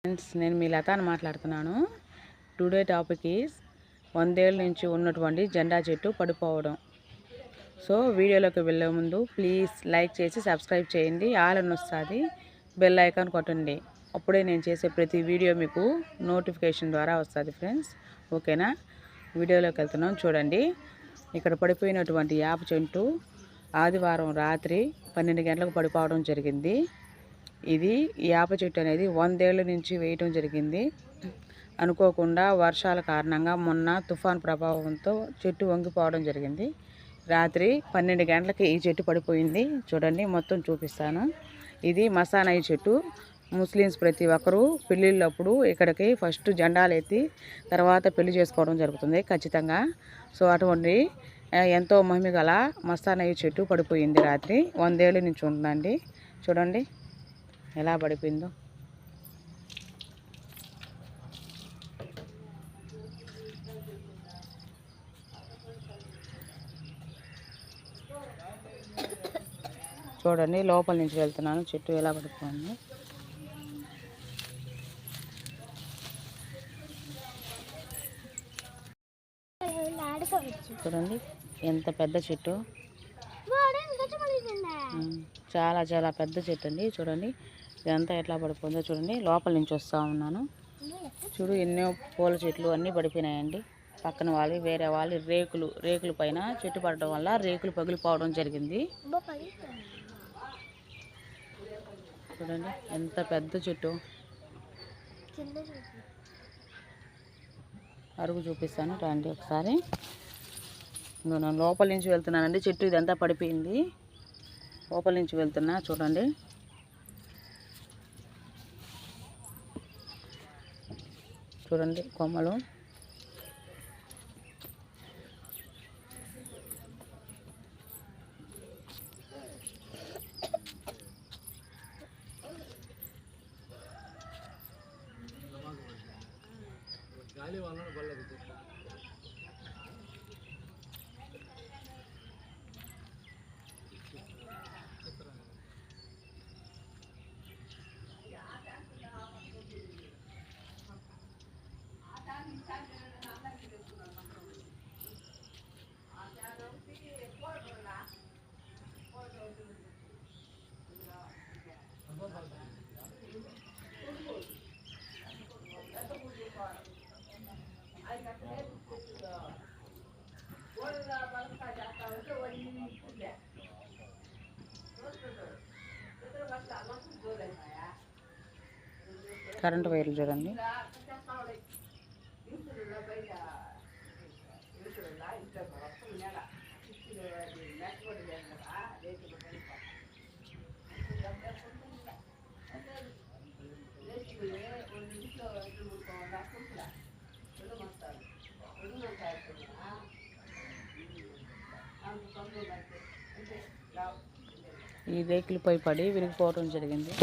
Friends, నేను మీ లతాని మాట్లాడుతున్నాను. Today topic is 100 ఏళ్ళ నుంచి ఉన్నటువంటి జెండా చెట్టు పడిపోవడం. సో వీడియోలోకి వెళ్ళే ముందు ప్లీజ్ లైక్ చేసి సబ్స్క్రైబ్ చేయండి. ఆల్ అని వస్తుంది, బెల్ ఐకాన్ కొట్టండి. అప్పుడే నేను చేసే ప్రతి వీడియో మీకు నోటిఫికేషన్ ద్వారా వస్తుంది ఫ్రెండ్స్. ఓకేనా? వీడియోలోకి వెళ్తున్నాం, చూడండి. ఇక్కడ పడిపోయినటువంటి యాప చెట్టు ఆదివారం రాత్రి 12 గంటలకు పడిపోవడం జరిగింది. ఇది యాప చెట్టు అనేది 100 ఏళ్ళ నుంచి వేయటం జరిగింది. అనుకోకుండా వర్షాల కారణంగా మొన్న తుఫాన్ ప్రభావంతో చెట్టు వంగిపోవడం జరిగింది. రాత్రి 12 గంటలకి ఈ చెట్టు పడిపోయింది. చూడండి, మొత్తం చూపిస్తాను. ఇది మసానాయి చెట్టు. ముస్లిమ్స్ ప్రతి ఒక్కరూ పెళ్ళిళ్ళప్పుడు ఇక్కడికి ఫస్ట్ జెండాలు ఎత్తి తర్వాత పెళ్లి చేసుకోవడం జరుగుతుంది ఖచ్చితంగా. సో అటువంటి ఎంతో మహిమ గల మస్తానయ్య చెట్టు పడిపోయింది రాత్రి. 100 ఏళ్ళ నుంచి ఉందండి. చూడండి ఎలా పడిపోయిందో. చూడండి, లోపల నుంచి వెళ్తున్నాను, చెట్టు ఎలా పడిపోయింది. చూడండి ఎంత పెద్ద చెట్టు, చాలా చాలా పెద్ద చెట్టు అండి. చూడండి ఇదంతా ఎట్లా పడిపోయిందో చూడండి. లోపల నుంచి వస్తూ ఉన్నాను. చూడు, ఎన్నో పూల చెట్లు అన్నీ పడిపోయినాయండి. పక్కన వాళ్ళు వేరే వాళ్ళు రేకుల పైన చెట్టు పడడం వల్ల రేకులు పగిలిపోవడం జరిగింది. చూడండి ఎంత పెద్ద చెట్టు. అరుగు చూపిస్తాను రండి ఒకసారి. నేను లోపల నుంచి వెళ్తున్నానండి. చెట్టు ఇదంతా పడిపోయింది. లోపల నుంచి వెళ్తున్నా, చూడండి. చూడండి కొమ్మలు. కరెంటు వైర్లు చూడండి. ఈ రేకులపై పడి విరిగిపోవడం జరిగింది.